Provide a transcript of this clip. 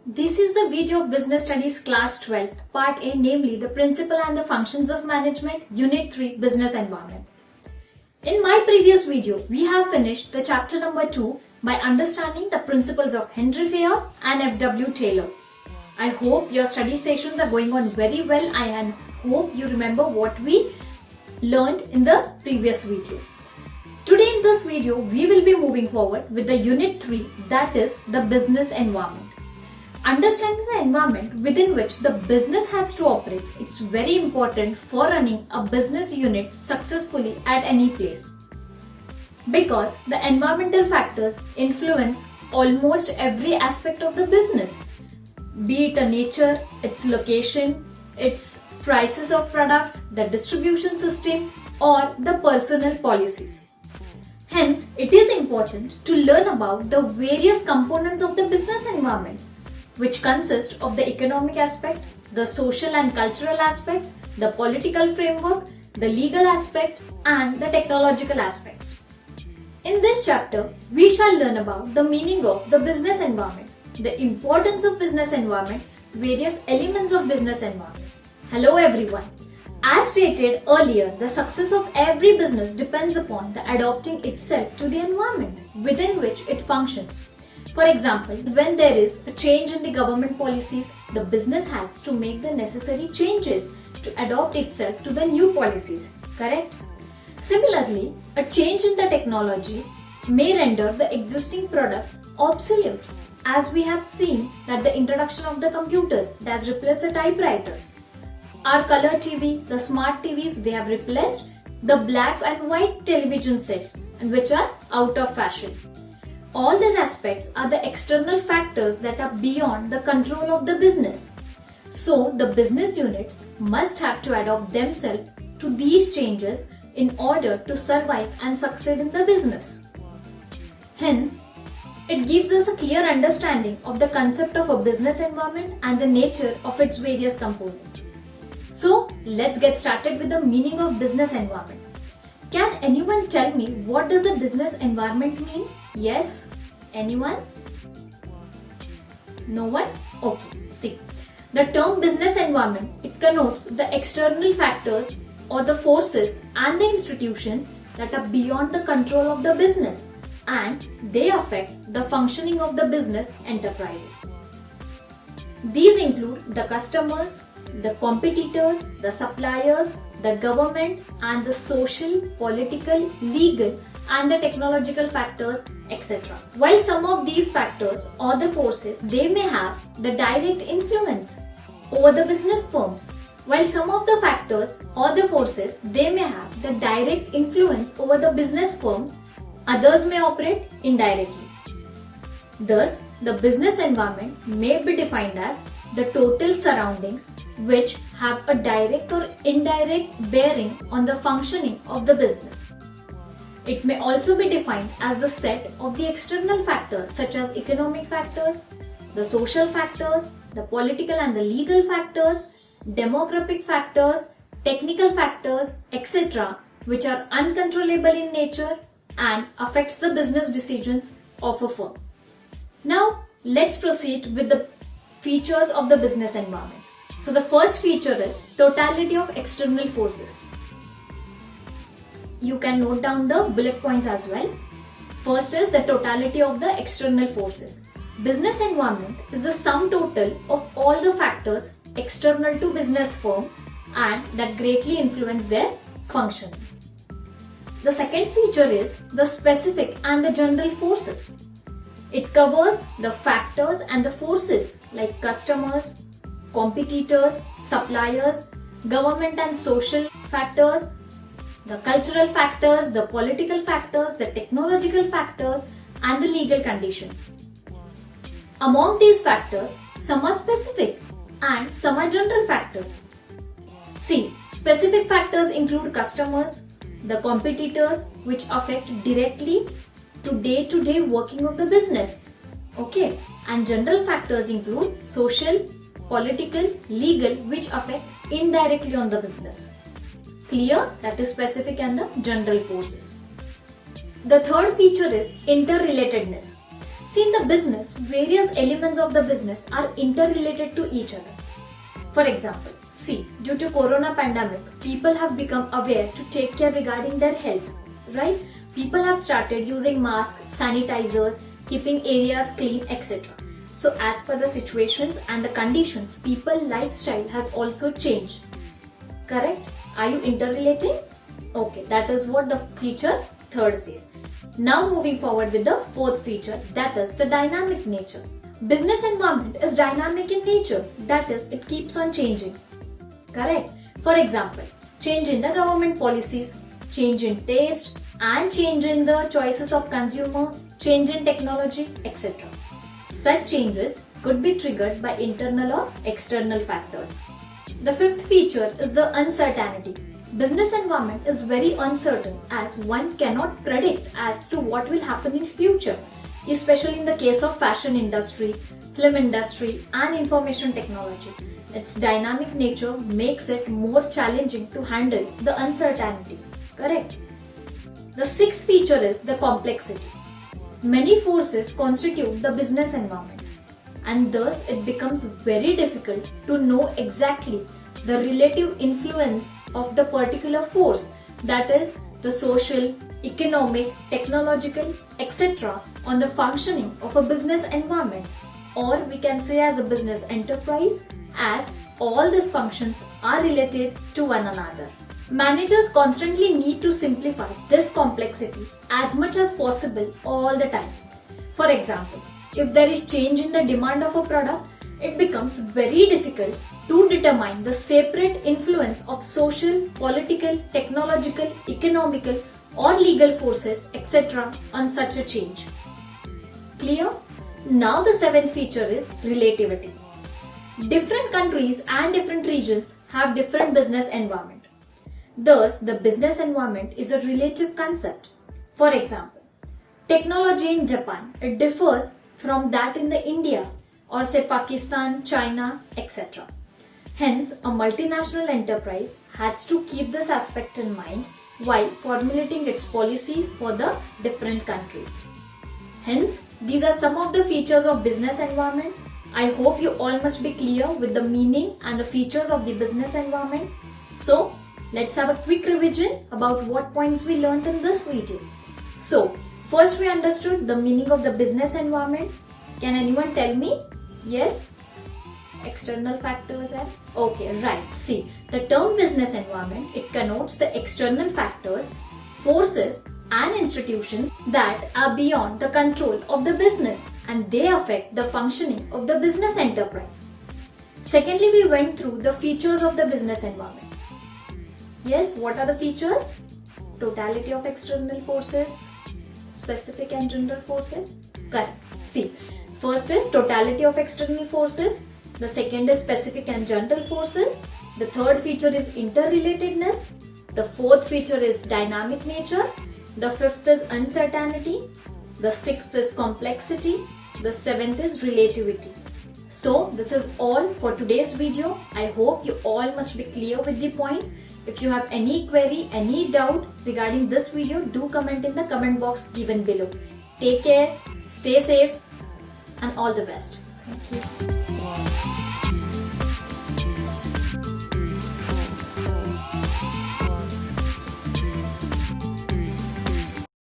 This is the video of Business Studies Class 12, Part A, namely the Principle and the Functions of Management, Unit 3, Business Environment. In my previous video, we have finished the chapter number 2 by understanding the principles of Henry Fair and F.W. Taylor. I hope your study sessions are going on very well and hope you remember what we learned in the previous video. Today in this video, we will be moving forward with the Unit 3, that is the Business Environment. Understanding the environment within which the business has to operate, it's very important for running a business unit successfully at any place. Because the environmental factors influence almost every aspect of the business, be it a nature, its location, its prices of products, the distribution system, or the personnel policies. Hence, it is important to learn about the various components of the business environment, which consist of the economic aspect, the social and cultural aspects, the political framework, the legal aspect, and the technological aspects. In this chapter, we shall learn about the meaning of the business environment, the importance of business environment, various elements of business environment. Hello everyone. As stated earlier, the success of every business depends upon the adapting itself to the environment within which it functions. For example, when there is a change in the government policies, the business has to make the necessary changes to adapt itself to the new policies, correct? Similarly, a change in the technology may render the existing products obsolete, as we have seen that the introduction of the computer has replaced the typewriter. Our color TV, the smart TVs, they have replaced the black and white television sets, and which are out of fashion. All these aspects are the external factors that are beyond the control of the business. So, the business units must have to adapt themselves to these changes in order to survive and succeed in the business. Hence, it gives us a clear understanding of the concept of a business environment and the nature of its various components. So, let's get started with the meaning of business environment. Can anyone tell me what does the business environment mean? Yes? Anyone? No one? Okay, see. The term business environment, it connotes the external factors or the forces and the institutions that are beyond the control of the business, and they affect the functioning of the business enterprises. These include the customers, the competitors, the suppliers, the government, and the social, political, legal, and the technological factors, etc. While some of these factors or the forces, they may have the direct influence over the business firms, while some of the factors or the forces, they may have the direct influence over the business firms, others may operate indirectly. Thus, the business environment may be defined as the total surroundings which have a direct or indirect bearing on the functioning of the business. It may also be defined as the set of the external factors such as economic factors, the social factors, the political and the legal factors, demographic factors, technical factors, etc., which are uncontrollable in nature and affects the business decisions of a firm. Now, let's proceed with the features of the business environment. So the first feature is totality of external forces. You can note down the bullet points as well. First is the totality of the external forces. Business environment is the sum total of all the factors external to business firm and that greatly influence their function. The second feature is the specific and the general forces. It covers the factors and the forces like customers, competitors, suppliers, government and social factors, the cultural factors, the political factors, the technological factors, and the legal conditions. Among these factors, some are specific and some are general factors. See, specific factors include customers, the competitors, which affect directly to day-to-day working of the business. Okay, and general factors include social, political, legal, which affect indirectly on the business. Clear? That is specific and the general forces. The third feature is interrelatedness. See, in the business, various elements of the business are interrelated to each other. For example, see, due to corona pandemic, people have become aware to take care regarding their health, right? People have started using masks, sanitizer, keeping areas clean, etc. So as per the situations and the conditions, people's lifestyle has also changed. Correct? Are you interrelating? Okay, that is what the feature third says. Now moving forward with the fourth feature, that is the dynamic nature. Business environment is dynamic in nature, that is, it keeps on changing. Correct? For example, change in the government policies, change in taste, and change in the choices of consumer, change in technology, etc. Such changes could be triggered by internal or external factors. The fifth feature is the uncertainty. Business environment is very uncertain as one cannot predict as to what will happen in future, especially in the case of fashion industry, film industry and information technology. Its dynamic nature makes it more challenging to handle the uncertainty. Correct? The sixth feature is the complexity. Many forces constitute the business environment, and thus it becomes very difficult to know exactly the relative influence of the particular force, that is the social, economic, technological, etc. on the functioning of a business environment, or we can say as a business enterprise, as all these functions are related to one another. Managers constantly need to simplify this complexity as much as possible all the time. For example, if there is change in the demand of a product, it becomes very difficult to determine the separate influence of social, political, technological, economical or legal forces, etc. on such a change. Clear? Now the seventh feature is relativity. Different countries and different regions have different business environment. Thus, the business environment is a relative concept. For example, technology in Japan, it differs from that in the India or say Pakistan, China, etc. Hence, a multinational enterprise has to keep this aspect in mind while formulating its policies for the different countries. Hence, these are some of the features of business environment. I hope you all must be clear with the meaning and the features of the business environment. So, let's have a quick revision about what points we learnt in this video. So, first we understood the meaning of the business environment. Can anyone tell me? Yes? External factors are? Okay, right. See, the term business environment, it connotes the external factors, forces and institutions that are beyond the control of the business and they affect the functioning of the business enterprise. Secondly, we went through the features of the business environment. Yes, what are the features? Totality of external forces, specific and general forces. Correct. See, first is totality of external forces. The second is specific and general forces. The third feature is interrelatedness. The fourth feature is dynamic nature. The fifth is uncertainty. The sixth is complexity. The seventh is relativity. So, this is all for today's video. I hope you all must be clear with the points. If you have any query, any doubt regarding this video, do comment in the comment box given below. Take care, stay safe and all the best. Thank you.